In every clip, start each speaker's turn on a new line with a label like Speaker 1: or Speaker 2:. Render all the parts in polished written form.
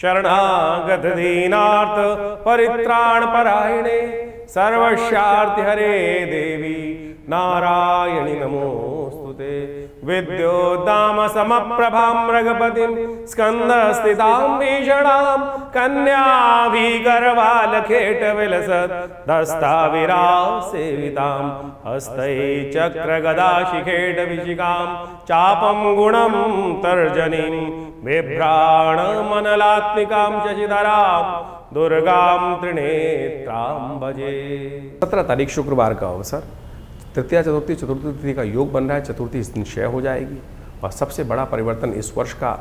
Speaker 1: शरणागत दीनार्थ परित्राण परायणे सर्वस्यार्थ हरे देवी नारायणि नमोस्तुते। विद्योद्दाम समप्रभां मृगपतिं स्कंदस्थितां भीषणां कन्याभिगर्भालखेटविलसत् दस्ताविरासेवितां हस्तै चक्रगदाशिखेटविशिखां चापं गुणं तर्जनीं बिभ्राणमनलात्मिकां शशिधरां दुर्गां त्रिनेत्रां भजे। 17 तारीख शुक्रवार का अवसर, तृतीया चतुर्थी तिथि का योग बन रहा है। चतुर्थी इस दिन क्षय हो जाएगी और सबसे बड़ा परिवर्तन इस वर्ष का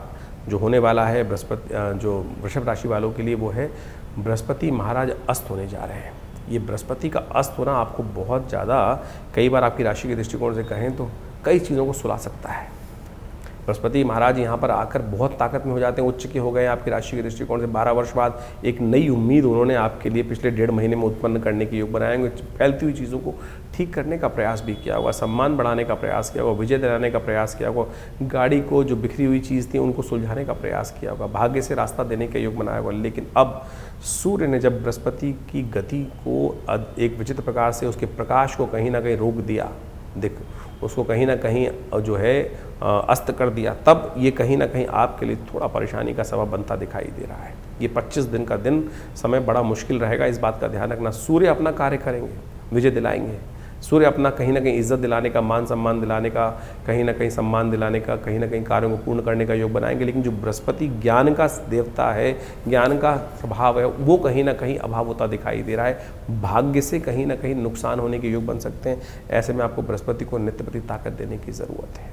Speaker 1: जो होने वाला है बृहस्पति, जो वृषभ राशि वालों के लिए, वो है बृहस्पति महाराज अस्त होने जा रहे हैं। ये बृहस्पति का अस्त होना आपको बहुत ज़्यादा, कई बार आपकी राशि के दृष्टिकोण से कहें तो कई चीज़ों को सुला सकता है। बृहस्पति महाराज यहाँ पर आकर बहुत ताकत में हो जाते हैं, उच्च के हो गए आपकी राशि के दृष्टिकोण से। 12 वर्ष बाद एक नई उम्मीद उन्होंने आपके लिए पिछले 1.5 महीने में उत्पन्न करने के योग बनाएंगे। फैलती हुई चीज़ों को ठीक करने का प्रयास भी किया होगा, सम्मान बढ़ाने का प्रयास किया होगा, विजय दिलाने का प्रयास किया होगा, गाड़ी को जो बिखरी हुई चीज़ थी उनको सुलझाने का प्रयास किया होगा, भाग्य से रास्ता देने का योग बनाया होगा। लेकिन अब सूर्य ने जब बृहस्पति की गति को एक विचित्र प्रकार से उसके प्रकाश को कहीं ना कहीं रोक दिया, उसको कहीं ना कहीं जो है अस्त कर दिया, तब ये कहीं ना कहीं आपके लिए थोड़ा परेशानी का सबब बनता दिखाई दे रहा है। ये 25 दिन का दिन समय बड़ा मुश्किल रहेगा, इस बात का ध्यान रखना। सूर्य अपना कार्य करेंगे, विजय दिलाएंगे। सूर्य अपना कहीं ना कहीं इज्जत दिलाने का, मान सम्मान दिलाने का, कहीं ना कहीं सम्मान दिलाने का, कहीं ना कहीं कार्यों को पूर्ण करने का योग बनाएंगे। लेकिन जो बृहस्पति ज्ञान का देवता है, ज्ञान का स्वभाव है, वो कहीं ना कहीं अभाव होता दिखाई दे रहा है। भाग्य से कहीं ना कहीं नुकसान होने के योग बन सकते हैं। ऐसे में आपको बृहस्पति को नित्य प्रति ताकत देने की ज़रूरत है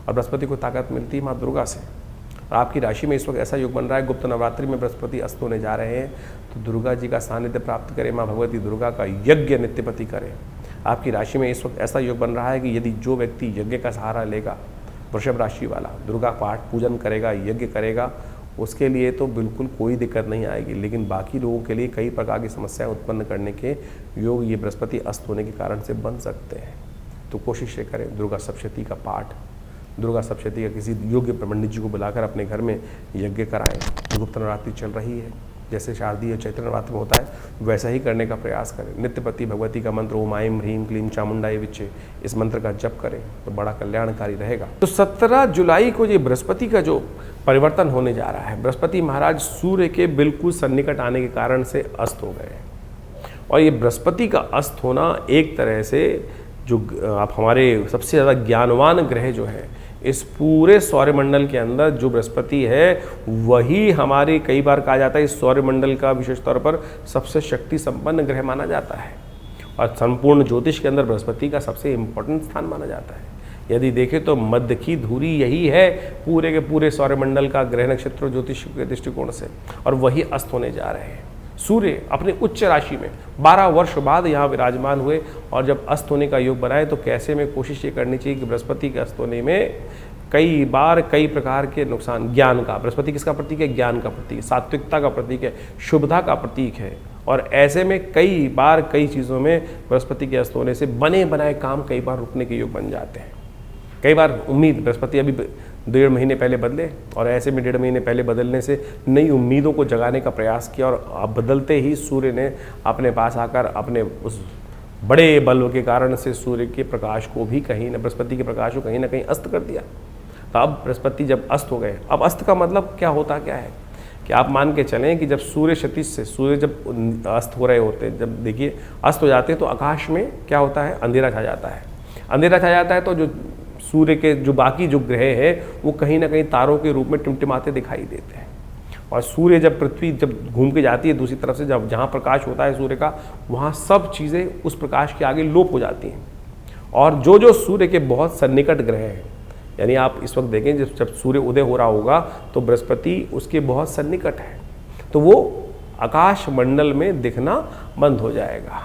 Speaker 1: और बृहस्पति को ताकत मिलती है माँ दुर्गा से। और आपकी राशि में इस वक्त ऐसा योग बन रहा है, गुप्त नवरात्रि में बृहस्पति अस्त होने जा रहे हैं, तो दुर्गा जी का सानिध्य प्राप्त करें, माँ भगवती दुर्गा का यज्ञ नित्यपति करें। आपकी राशि में इस वक्त ऐसा योग बन रहा है कि यदि जो व्यक्ति यज्ञ का सहारा लेगा, वृषभ राशि वाला, दुर्गा पाठ पूजन करेगा, यज्ञ करेगा, उसके लिए तो बिल्कुल कोई दिक्कत नहीं आएगी। लेकिन बाकी लोगों के लिए कई प्रकार की समस्याएं उत्पन्न करने के योग ये बृहस्पति अस्त होने के कारण से बन सकते हैं। तो कोशिश ये करें, दुर्गा सप्तशती का पाठ, दुर्गा सप्तशती का किसी योग्य पंडित जी को बुलाकर अपने घर में यज्ञ कराएं। गुप्त नवरात्रि चल रही है, जैसे शारदीय चैत्र नवरात्रि में होता है वैसा ही करने का प्रयास करें। नित्यपति भगवती का मंत्र ओम ऐं ह्रीं क्लीं चामुंडाय विच्चे, इस मंत्र का जप करें तो बड़ा कल्याणकारी रहेगा। तो 17 जुलाई को ये बृहस्पति का जो परिवर्तन होने जा रहा है, बृहस्पति महाराज सूर्य के बिल्कुल सन्निकट आने के कारण से अस्त हो गए। और ये बृहस्पति का अस्त होना एक तरह से जो आप हमारे सबसे ज़्यादा ज्ञानवान ग्रह जो है इस पूरे सौरमंडल के अंदर, जो बृहस्पति है वही हमारे, कई बार कहा जाता है इस सौरमंडल का विशेष तौर पर सबसे शक्ति संपन्न ग्रह माना जाता है और संपूर्ण ज्योतिष के अंदर बृहस्पति का सबसे इम्पोर्टेंट स्थान माना जाता है। यदि देखें तो मध्य की धुरी यही है पूरे के पूरे सौरमंडल का, ग्रह नक्षत्र ज्योतिष के दृष्टिकोण से, और वही अस्त होने जा रहे हैं। सूर्य अपने उच्च राशि में 12 वर्ष बाद यहाँ विराजमान हुए और जब अस्त होने का योग बनाए तो कैसे में कोशिश ये करनी चाहिए कि बृहस्पति के अस्त होने में कई बार कई प्रकार के नुकसान, ज्ञान का, बृहस्पति किसका प्रतीक है? ज्ञान का प्रतीक, सात्विकता का प्रतीक है, शुभता का प्रतीक है। और ऐसे में कई बार कई चीज़ों में बृहस्पति के अस्त होने से बने बनाए काम कई बार रुकने के योग बन जाते हैं। कई बार उम्मीद, बृहस्पति अभी 1.5 महीने पहले बदले और ऐसे में 1.5 महीने पहले बदलने से नई उम्मीदों को जगाने का प्रयास किया और बदलते ही सूर्य ने अपने पास आकर अपने उस बड़े बल के कारण से सूर्य के प्रकाश को भी कहीं न, बृहस्पति के प्रकाश को कहीं ना कहीं अस्त कर दिया। तो अब बृहस्पति जब अस्त हो गए, अब अस्त का मतलब क्या होता क्या है कि आप मान के चलें कि जब सूर्य क्षितिज से, सूर्य जब अस्त हो रहे होते हैं, जब देखिए अस्त हो जाते हैं तो आकाश में क्या होता है? अंधेरा छा जाता है। अंधेरा छा जाता है तो जो सूर्य के जो बाकी जो ग्रह हैं वो कहीं ना कहीं तारों के रूप में टिमटिमाते दिखाई देते हैं। और सूर्य जब, पृथ्वी जब घूम के जाती है दूसरी तरफ से, जब जहाँ प्रकाश होता है सूर्य का, वहाँ सब चीज़ें उस प्रकाश के आगे लोप हो जाती हैं। और जो जो सूर्य के बहुत सन्निकट ग्रह हैं, यानी आप इस वक्त देखें जब सूर्य उदय हो रहा होगा तो बृहस्पति उसके बहुत सन्निकट है, तो वो आकाश मंडल में दिखना बंद हो जाएगा।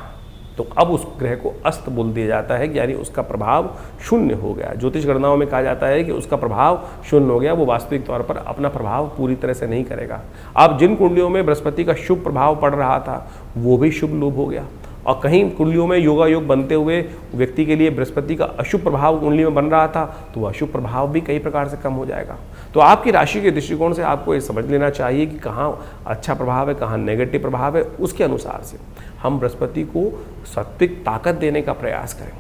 Speaker 1: तो अब उस ग्रह को अस्त बोल दिया जाता है, यानी उसका प्रभाव शून्य हो गया। ज्योतिष गणनाओं में कहा जाता है कि उसका प्रभाव शून्य हो गया, वो वास्तविक तौर पर अपना प्रभाव पूरी तरह से नहीं करेगा। अब जिन कुंडलियों में बृहस्पति का शुभ प्रभाव पड़ रहा था वो भी शुभ लोप हो गया, और कहीं कुंडलियों में योगा योग बनते हुए व्यक्ति के लिए बृहस्पति का अशुभ प्रभाव कुंडली में बन रहा था तो वह अशुभ प्रभाव भी कई प्रकार से कम हो जाएगा। तो आपकी राशि के दृष्टिकोण से आपको ये समझ लेना चाहिए कि कहाँ अच्छा प्रभाव है, कहाँ नेगेटिव प्रभाव है। उसके अनुसार से हम बृहस्पति को सात्विक ताकत देने का प्रयास करें।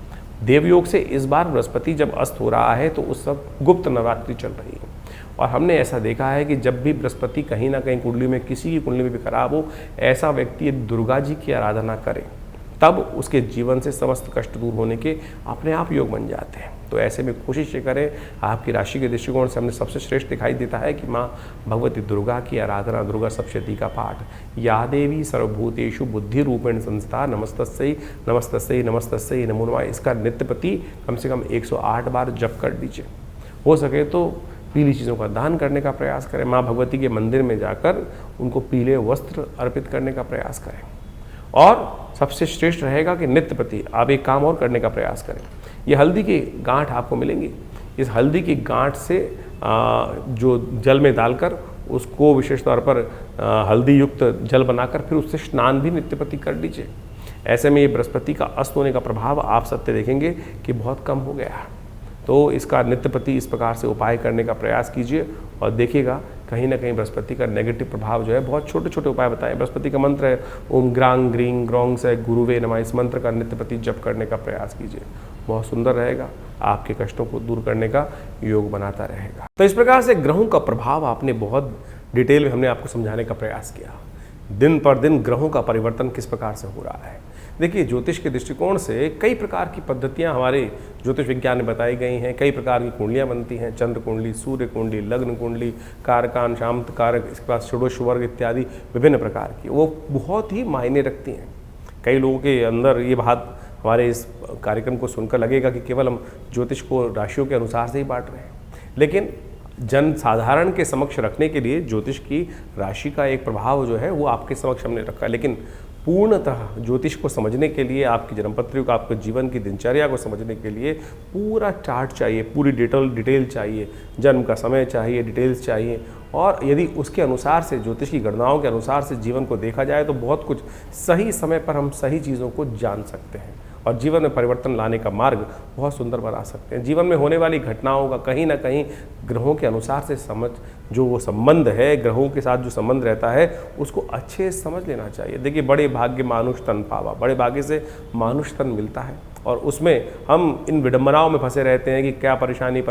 Speaker 1: देवयोग से इस बार बृहस्पति जब अस्त हो रहा है तो उस वक्त गुप्त नवरात्रि चल रही है, और हमने ऐसा देखा है कि जब भी बृहस्पति कहीं ना कहीं कुंडली में, किसी की कुंडली में भी खराब हो, ऐसा व्यक्ति दुर्गा जी की आराधना करे, तब उसके जीवन से समस्त कष्ट दूर होने के अपने आप योग बन जाते हैं। तो ऐसे में कोशिश ये करें, आपकी राशि के दृष्टिकोण से हमने सबसे श्रेष्ठ दिखाई देता है कि माँ भगवती दुर्गा की आराधना, दुर्गा सप्तशती का पाठ, या देवी सर्वभूतेषु बुद्धि रूपेण संस्था नमस्तस्यै नमस्तस्यै नमस्तस्यै नमो नमः, इसका नित्य प्रति कम से कम 108 बार जप कर दीजिए। हो सके तो पीली चीज़ों का दान करने का प्रयास करें। माँ भगवती के मंदिर में जाकर उनको पीले वस्त्र अर्पित करने का प्रयास करें। और सबसे श्रेष्ठ रहेगा कि नित्य प्रति आप एक काम और करने का प्रयास करें। ये हल्दी की गांठ आपको मिलेंगी, इस हल्दी की गांठ से जो जल में डालकर उसको विशेष तौर पर हल्दी युक्त जल बनाकर फिर उससे स्नान भी नित्य प्रति कर लीजिए। ऐसे में ये बृहस्पति का अस्त होने का प्रभाव आप सत्य देखेंगे कि बहुत कम हो गया है। तो इसका नित्य प्रति इस प्रकार से उपाय करने का प्रयास कीजिए और देखिएगा कहीं ना कहीं बृहस्पति का नेगेटिव प्रभाव जो है, बहुत छोटे छोटे उपाय बताएं। बृहस्पति का मंत्र है ओम ग्रांग ग्रीं ग्रौंग से गुरुवे नमः, इस मंत्र का नित्य प्रति जप करने का प्रयास कीजिए, बहुत सुंदर रहेगा, आपके कष्टों को दूर करने का योग बनाता रहेगा। तो इस प्रकार से ग्रहों का प्रभाव आपने बहुत डिटेल में हमने आपको समझाने का प्रयास किया। दिन पर दिन ग्रहों का परिवर्तन किस प्रकार से हो रहा है। देखिए, ज्योतिष के दृष्टिकोण से कई प्रकार की पद्धतियां हमारे ज्योतिष विज्ञान में बताई गई हैं। कई प्रकार की कुंडलियां बनती हैं, चंद्र कुंडली, सूर्य कुंडली, लग्न कुंडली, कारकान, शांत कारक, इसके बाद षोडश वर्ग इत्यादि विभिन्न प्रकार की, वो बहुत ही मायने रखती हैं। कई लोगों के अंदर ये बात हमारे इस कार्यक्रम को सुनकर लगेगा कि केवल हम ज्योतिष को राशियों के अनुसार से ही बांट रहे हैं, लेकिन जन साधारण के समक्ष रखने के लिए ज्योतिष की राशि का एक प्रभाव जो है वो आपके समक्ष हमने रखा है। लेकिन पूर्णतः ज्योतिष को समझने के लिए, आपकी जन्मपत्री को, आपके जीवन की दिनचर्या को समझने के लिए पूरा चार्ट चाहिए, पूरी डिटेल चाहिए, जन्म का समय चाहिए, डिटेल्स चाहिए। और यदि उसके अनुसार से, ज्योतिष की गणनाओं के अनुसार से जीवन को देखा जाए तो बहुत कुछ सही समय पर हम सही चीज़ों को जान सकते हैं और जीवन में परिवर्तन लाने का मार्ग बहुत सुंदर बना सकते हैं। जीवन में होने वाली घटनाओं का कहीं ना कहीं ग्रहों के अनुसार से समझ, जो वो संबंध है, ग्रहों के साथ जो संबंध रहता है उसको अच्छे से समझ लेना चाहिए। देखिए, बड़े भाग्य मानुष तन पावा, बड़े भाग्य से मानुष तन मिलता है और उसमें हम इन विडंबनाओं में फंसे रहते हैं कि क्या परेशानी।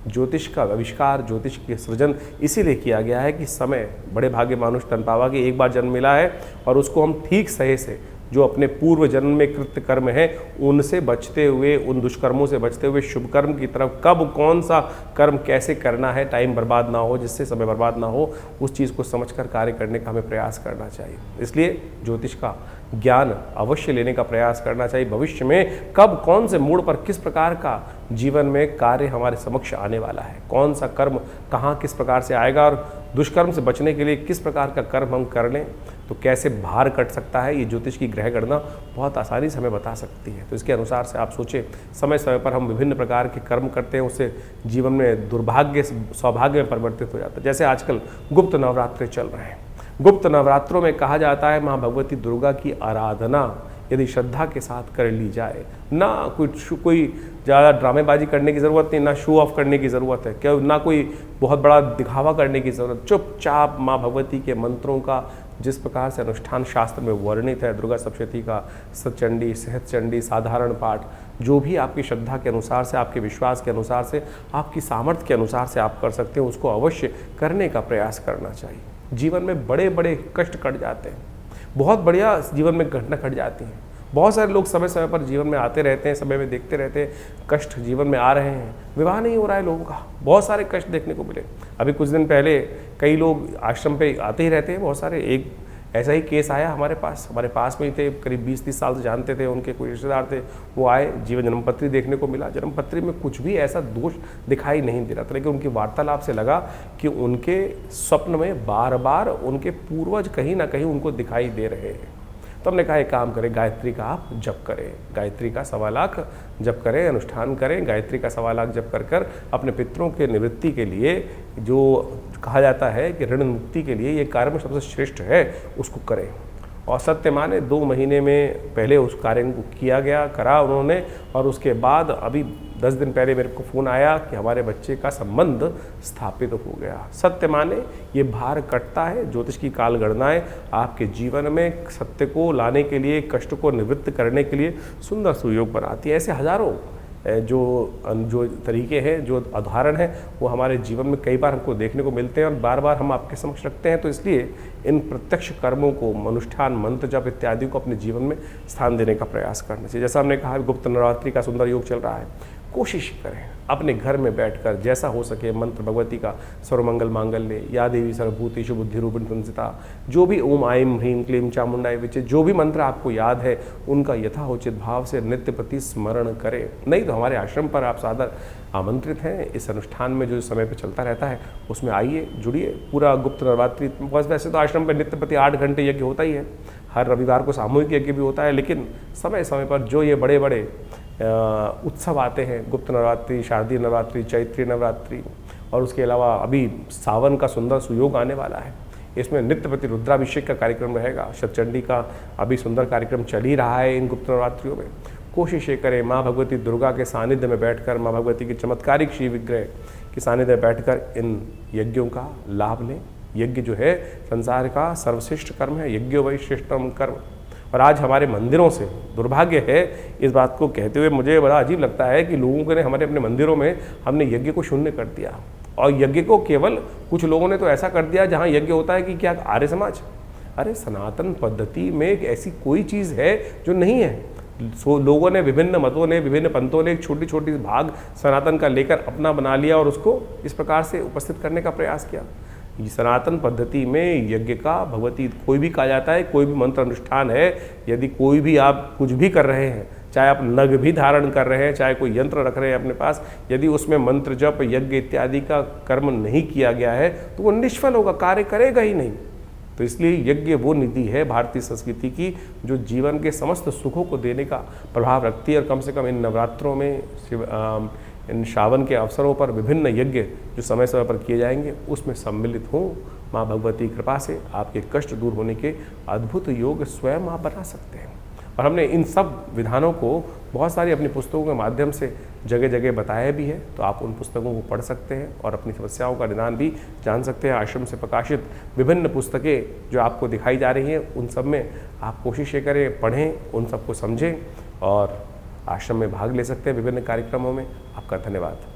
Speaker 1: ज्योतिष का आविष्कार, ज्योतिष के सृजन इसीलिए किया गया है कि समय, बड़े भाग्य मानुष तन पावा, कि एक बार जन्म मिला है और उसको हम ठीक सही से, जो अपने पूर्व जन्म में कृत्य कर्म है उनसे बचते हुए, उन दुष्कर्मों से बचते हुए शुभ कर्म की तरफ कब कौन सा कर्म कैसे करना है, टाइम बर्बाद ना हो, जिससे समय बर्बाद ना हो, उस चीज़ को समझकर कार्य करने का हमें प्रयास करना चाहिए। इसलिए ज्योतिष का ज्ञान अवश्य लेने का प्रयास करना चाहिए। भविष्य में कब कौन से मोड़ पर किस प्रकार का जीवन में कार्य हमारे समक्ष आने वाला है, कौन सा कर्म कहाँ किस प्रकार से आएगा और दुष्कर्म से बचने के लिए किस प्रकार का कर्म हम कर लें तो कैसे भार कट सकता है, ये ज्योतिष की ग्रह गणना बहुत आसानी से हमें बता सकती है। तो इसके अनुसार से आप सोचें, समय समय पर हम विभिन्न प्रकार के कर्म करते हैं, उससे जीवन में दुर्भाग्य सौभाग्य में परिवर्तित हो जाता है। जैसे आजकल गुप्त नवरात्रे चल रहे हैं, गुप्त नवरात्रों में कहा जाता है माँ भगवती दुर्गा की आराधना यदि श्रद्धा के साथ कर ली जाए, ना कोई ज़्यादा ड्रामेबाजी करने की ज़रूरत नहीं, ना शो ऑफ करने की ज़रूरत है, क्या ना कोई बहुत बड़ा दिखावा करने की ज़रूरत, चुपचाप माँ भगवती के मंत्रों का जिस प्रकार से अनुष्ठान शास्त्र में वर्णित है, दुर्गा सप्तशती का सतचंडी, सहस्रचंडी, साधारण पाठ, जो भी आपकी श्रद्धा के अनुसार से, आपके विश्वास के अनुसार से, आपकी सामर्थ्य के अनुसार से आप कर सकते हैं, उसको अवश्य करने का प्रयास करना चाहिए। जीवन में बड़े बड़े कष्ट कट जाते हैं, बहुत बढ़िया जीवन में घटना घट जाती हैं। बहुत सारे लोग समय समय पर जीवन में आते रहते हैं, समय में देखते रहते हैं, कष्ट जीवन में आ रहे हैं, विवाह नहीं हो रहा है लोगों का, बहुत सारे कष्ट देखने को मिले। अभी कुछ दिन पहले कई लोग आश्रम पे आते ही रहते हैं, बहुत सारे, एक ऐसा ही केस आया हमारे पास में ही थे, करीब 20-30 साल से जानते थे, उनके कोई रिश्तेदार थे, वो आए, जीवन जन्मपत्री देखने को मिला, जन्मपत्री में कुछ भी ऐसा दोष दिखाई नहीं दे रहा था, लेकिन उनकी वार्तालाप से लगा कि उनके स्वप्न में बार बार उनके पूर्वज कहीं ना कहीं उनको दिखाई दे रहे हैं। तो हमने कहा एक काम करें, गायत्री का आप जप करें, गायत्री का 1.25 लाख जप करें, अनुष्ठान करें, गायत्री का 1.25 लाख जप कर अपने पितरों के निवृत्ति के लिए, जो कहा जाता है कि ऋण मुक्ति के लिए ये कार्य में सबसे श्रेष्ठ है, उसको करें। और सत्य माने 2 महीने में पहले उस कार्य को किया गया, करा उन्होंने, और उसके बाद अभी 10 दिन पहले मेरे को फ़ोन आया कि हमारे बच्चे का संबंध स्थापित हो गया। सत्य माने ये भार कटता है। ज्योतिष की काल गणनाएं आपके जीवन में सत्य को लाने के लिए, कष्ट को निवृत्त करने के लिए सुंदर सुयोग बनाती है। ऐसे हजारों जो तरीके हैं, जो उदाहरण हैं, वो हमारे जीवन में कई बार हमको देखने को मिलते हैं और बार बार हम आपके समक्ष रखते हैं। तो इसलिए इन प्रत्यक्ष कर्मों को, अनुष्ठान, मंत्र जप इत्यादि को अपने जीवन में स्थान देने का प्रयास करना चाहिए। जैसा हमने कहा, गुप्त नवरात्रि का सुंदर योग चल रहा है। कोशिश करें अपने घर में बैठकर जैसा हो सके मंत्र भगवती का, सर्वमंगल मांगल्य, या देवी सर्वभूतेषु बुद्धि रूपिणी संस्थिता, जो भी ओम आईं ह्रीं क्लीं चामुंडाय विचे, जो भी मंत्र आपको याद है उनका यथाउचित भाव से नित्य प्रति स्मरण करें। नहीं तो हमारे आश्रम पर आप सादर आमंत्रित हैं। इस अनुष्ठान में जो समय पर चलता रहता है उसमें आइए, जुड़िए। पूरा गुप्त नवरात्रि, बस वैसे तो आश्रम पर नित्य प्रति 8 घंटे यज्ञ होता ही है, हर रविवार को सामूहिक यज्ञ भी होता है, लेकिन समय समय पर जो ये बड़े बड़े उत्सव आते हैं, गुप्त नवरात्रि, शारदीय नवरात्रि, चैत्री नवरात्रि, और उसके अलावा अभी सावन का सुंदर सुयोग आने वाला है। इसमें नित्य प्रति रुद्राभिषेक का कार्यक्रम रहेगा। शतचंडी का अभी सुंदर कार्यक्रम चल ही रहा है इन गुप्त नवरात्रियों में। कोशिश ये करें माँ भगवती दुर्गा के सानिध्य में बैठकर, माँ भगवती की चमत्कारिक श्री विग्रह के सानिध्य में बैठकर इन यज्ञों का लाभ लें। यज्ञ जो है संसार का सर्वश्रेष्ठ कर्म है, यज्ञो वै श्रेष्ठतम कर्म। और आज हमारे मंदिरों से दुर्भाग्य है, इस बात को कहते हुए मुझे बड़ा अजीब लगता है कि लोगों ने हमारे अपने मंदिरों में हमने यज्ञ को शून्य कर दिया, और यज्ञ को केवल कुछ लोगों ने तो ऐसा कर दिया जहाँ यज्ञ होता है कि क्या आर्य समाज। अरे सनातन पद्धति में एक ऐसी कोई चीज़ है जो नहीं है। लोगों ने, विभिन्न मतों ने, विभिन्न पंथों ने एक छोटी छोटी भाग सनातन का लेकर अपना बना लिया और उसको इस प्रकार से उपस्थित करने का प्रयास किया। सनातन पद्धति में यज्ञ का भगवती कोई भी कहा जाता है, कोई भी मंत्र अनुष्ठान है, यदि कोई भी आप कुछ भी कर रहे हैं, चाहे आप नग भी धारण कर रहे हैं, चाहे कोई यंत्र रख रहे हैं अपने पास, यदि उसमें मंत्र जप, यज्ञ इत्यादि का कर्म नहीं किया गया है तो वो निष्फल होगा, कार्य करेगा ही नहीं। तो इसलिए यज्ञ वो निधि है भारतीय संस्कृति की जो जीवन के समस्त सुखों को देने का प्रभाव रखती है। और कम से कम इन नवरात्रों में, इन श्रावण के अवसरों पर विभिन्न यज्ञ जो समय समय पर किए जाएंगे उसमें सम्मिलित हों। माँ भगवती कृपा से आपके कष्ट दूर होने के अद्भुत योग स्वयं आप बना सकते हैं। और हमने इन सब विधानों को बहुत सारी अपनी पुस्तकों के माध्यम से जगह जगह बताया भी है, तो आप उन पुस्तकों को पढ़ सकते हैं और अपनी समस्याओं का निदान भी जान सकते हैं। आश्रम से प्रकाशित विभिन्न पुस्तकें जो आपको दिखाई जा रही हैं, उन सब में आप कोशिश करें, पढ़ें, उन सबको समझें और आश्रम में भाग ले सकते हैं विभिन्न कार्यक्रमों में। आपका धन्यवाद।